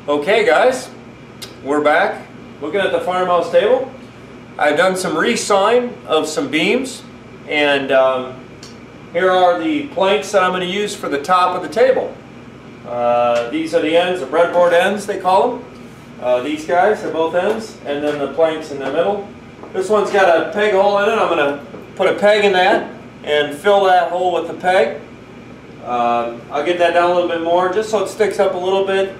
Okay guys, we're back looking at the farmhouse table. I've done some re-sawing of some beams, and here are the planks that I'm going to use for the top of the table. These are the ends, the breadboard ends they call them. These guys are both ends, and then the planks in the middle. This one's got a peg hole in it. I'm going to put a peg in that and fill that hole with the peg. I'll get that down a little bit more just so it sticks up a little bit,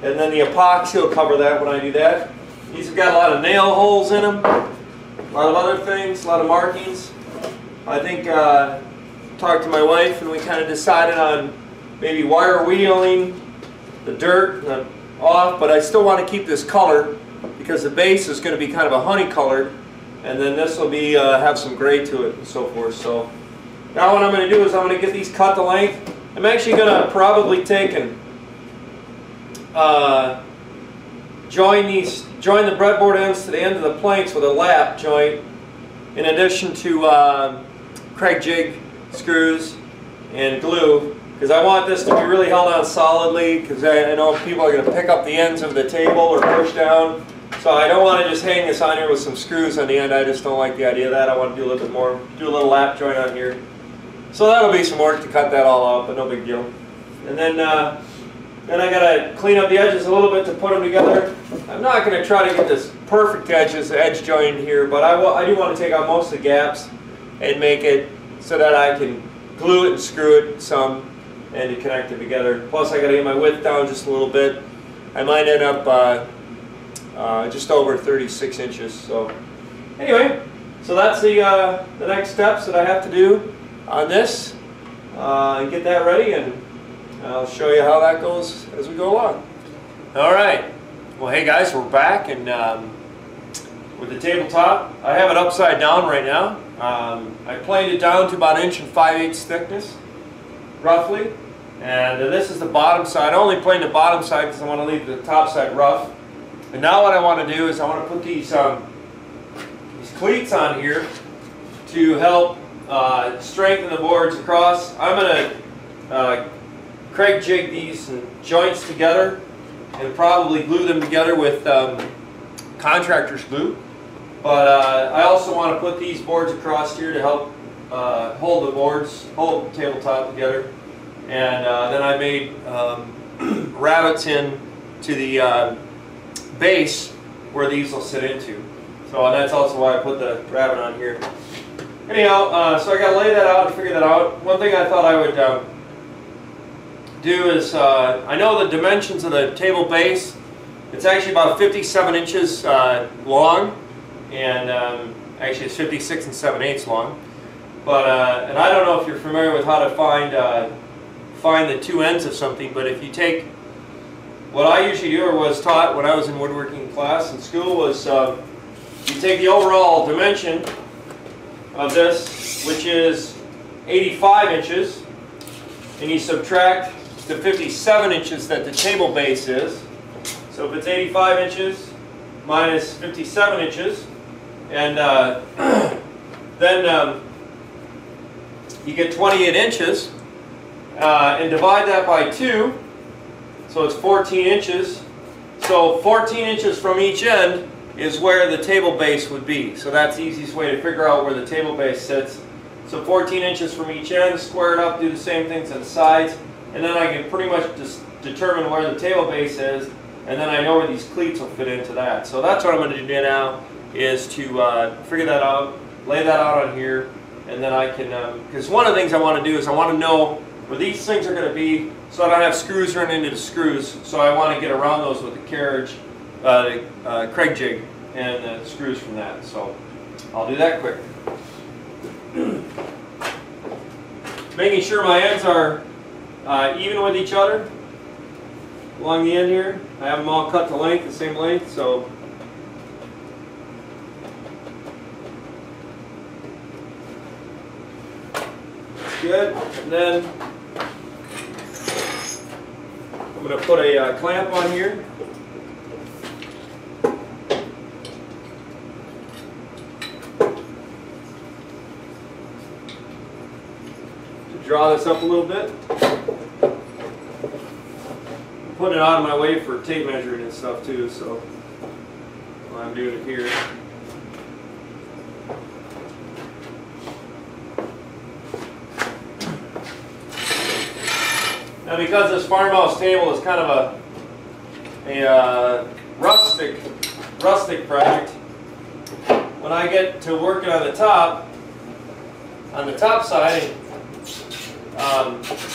and then the epoxy will cover that when I do that. These have got a lot of nail holes in them, a lot of other things, a lot of markings. I think talked to my wife and we kind of decided on maybe wire wheeling the dirt off, but I still want to keep this color because the base is going to be kind of a honey colored, and then this will be have some gray to it and so forth. So now what I'm going to do is I'm going to get these cut to length. I'm actually going to probably take and join the breadboard ends to the end of the planks with a lap joint, in addition to Craig jig screws and glue, because I want this to be really held on solidly, because I know people are going to pick up the ends of the table or push down. So I don't want to just hang this on here with some screws on the end. I just don't like the idea of that. I want to do a little bit more, do a little lap joint on here. So that'll be some work to cut that all out, but no big deal. And then I got to clean up the edges a little bit to put them together. I'm not going to try to get this perfect edge joint here, but I do want to take out most of the gaps and make it so that I can glue it and screw it some and to connect it together. Plus I got to get my width down just a little bit. I might end up just over 36 inches. So anyway, so that's the next steps that I have to do on this and get that ready, and I'll show you how that goes as we go along. Alright, well hey guys, we're back, and with the tabletop, I have it upside down right now. I planed it down to about 1 5/8 inch thickness, roughly, and this is the bottom side. I only planed the bottom side because I want to leave the top side rough. And now what I want to do is I want to put these cleats on here to help strengthen the boards across. I'm going to Craig jig these joints together and probably glue them together with contractor's glue. But I also want to put these boards across here to help hold the tabletop together. And then I made rabbets in to the base where these will sit into. So that's also why I put the rabbet on here. Anyhow, so I got to lay that out and figure that out. One thing I thought I would do is, I know the dimensions of the table base. It's actually about 57 inches long, and actually it's 56 7/8 long. But and I don't know if you're familiar with how to find the two ends of something, but if you take, what I usually do, or was taught when I was in woodworking class in school, was you take the overall dimension of this, which is 85 inches, and you subtract the 57 inches that the table base is. So if it's 85 inches minus 57 inches, and then you get 28 inches, and divide that by 2, so it's 14 inches. So 14 inches from each end is where the table base would be. So that's the easiest way to figure out where the table base sits. So 14 inches from each end, square it up, do the same things on the sides, and then I can pretty much just determine where the table base is, and then I know where these cleats will fit into that. So that's what I'm going to do now, is to figure that out, lay that out on here, and then I can, because one of the things I want to do is I want to know where these things are going to be, so I don't have screws running into the screws. So I want to get around those with the carriage, Craig jig, and the screws from that. So I'll do that quick. Making sure my ends are even with each other along the end here. I have them all cut to length, the same length. So that's good. And then I'm going to put a clamp on here. To draw this up a little bit. putting it out of my way for tape measuring and stuff too, so I'm doing it here. Now, because this farmhouse table is kind of a rustic project, when I get to working on the top side,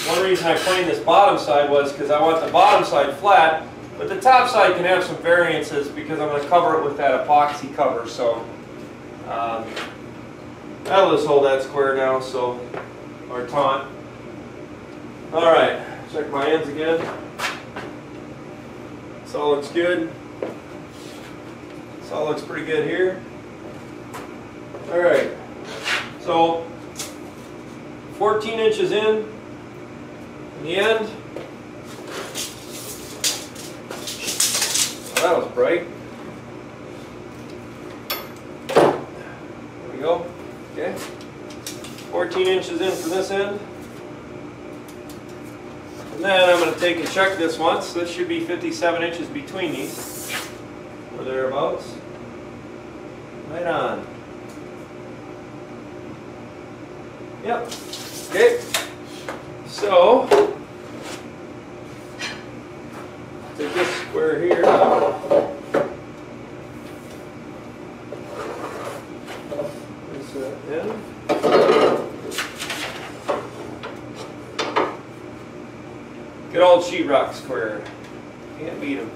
one reason I planed this bottom side was because I want the bottom side flat, but the top side can have some variances because I'm going to cover it with that epoxy cover. So that'll just hold that square now, so, or taunt. All right, check my ends again. This all looks good. This all looks pretty good here. All right, so 14 inches in the end. Oh, that was bright. There we go. Okay. 14 inches in from this end. And then I'm going to take and check this once. This should be 57 inches between these, or thereabouts. Right on. Yep. Okay. So, take this square here. Place that in. Good old sheetrock square. Can't beat them.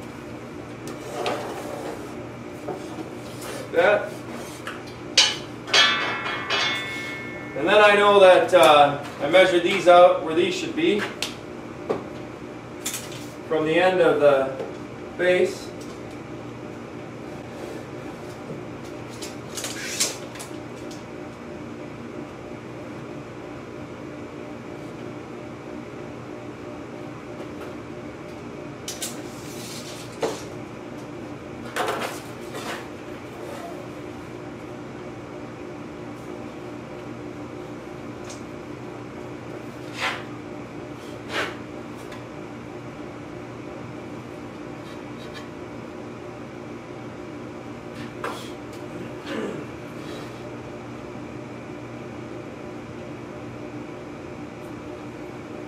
Like that. And then I know that I measured these out where these should be from the end of the base.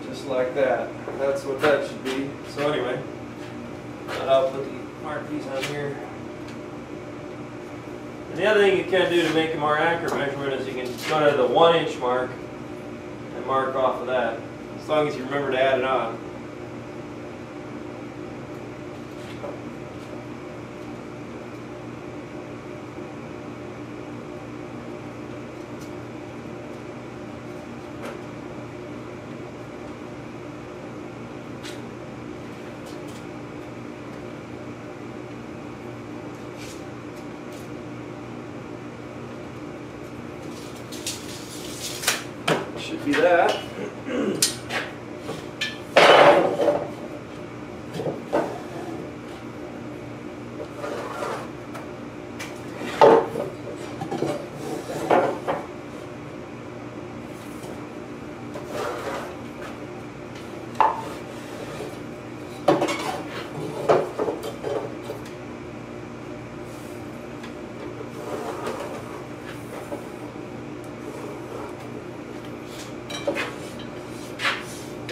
Just like that. That's what that should be. So anyway, I'll mark these on here. And the other thing you can do to make a more accurate measurement is you can go to the 1 inch mark and mark off of that, as long as you remember to add it on. Should be that.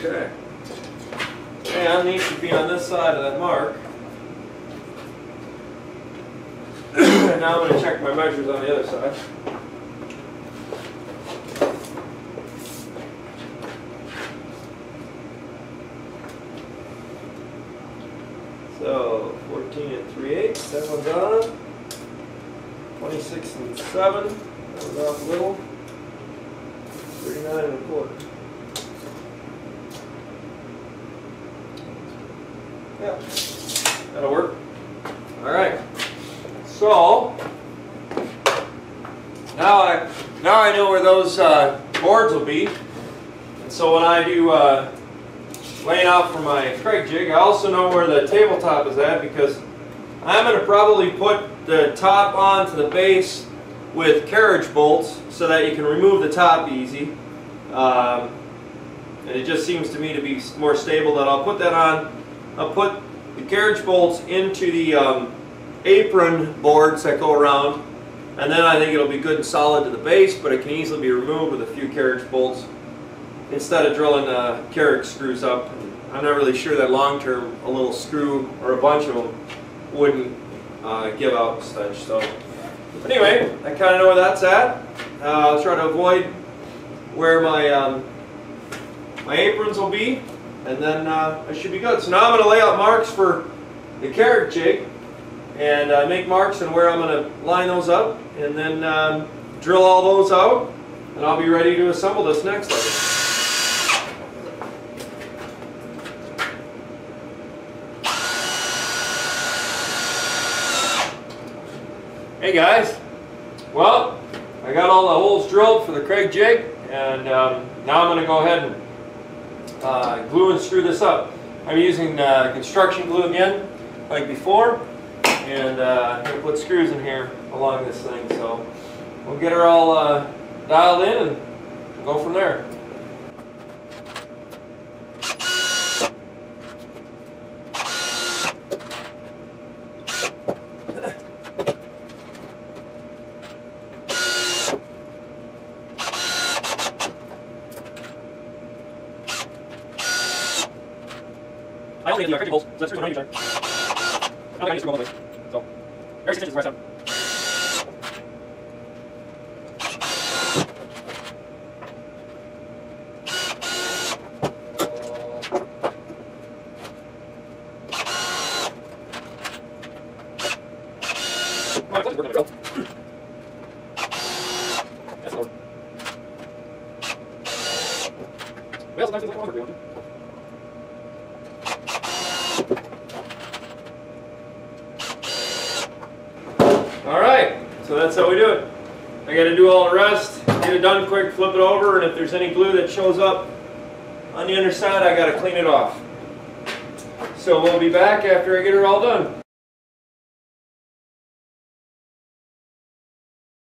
Okay. And these should be on this side of that mark. And now I'm going to check my measures on the other side. So 14 and 3/8, that one's on. 26 and 7, that one's off a little. 39 and a quarter. Yeah, that'll work. All right. So now I know where those boards will be, and so when I do laying out for my Craig jig, I also know where the tabletop is at, because I'm going to probably put the top onto the base with carriage bolts so that you can remove the top easy. And it just seems to me to be more stable that I'll put that on. I'll put the carriage bolts into the apron boards that go around, and then I think it'll be good and solid to the base, but it can easily be removed with a few carriage bolts instead of drilling carriage screws up. I'm not really sure that long term a little screw or a bunch of them wouldn't give out stench. So anyway, I kind of know where that's at. I'll try to avoid where my my aprons will be, and then I should be good. So now I'm going to lay out marks for the carriage jig and make marks and where I'm going to line those up, and then drill all those out, and I'll be ready to assemble this next level. Hey guys, well, I got all the holes drilled for the Craig jig, and now I'm going to go ahead and glue and screw this up. I'm using construction glue again, like before, and I'm going to put screws in here along this thing, so we'll get her all dialed in and go from there. I only have the holes, so that's screws on each side. I don't think I need to screw all the way. So, every 6 inches is right down. My clothes are working on the drill. That's lower. Well, sometimes it's like longer if you want to. Alright, so that's how we do it. I got to do all the rest, get it done quick, flip it over, and if there's any glue that shows up on the underside, I got to clean it off. So we'll be back after I get her all done.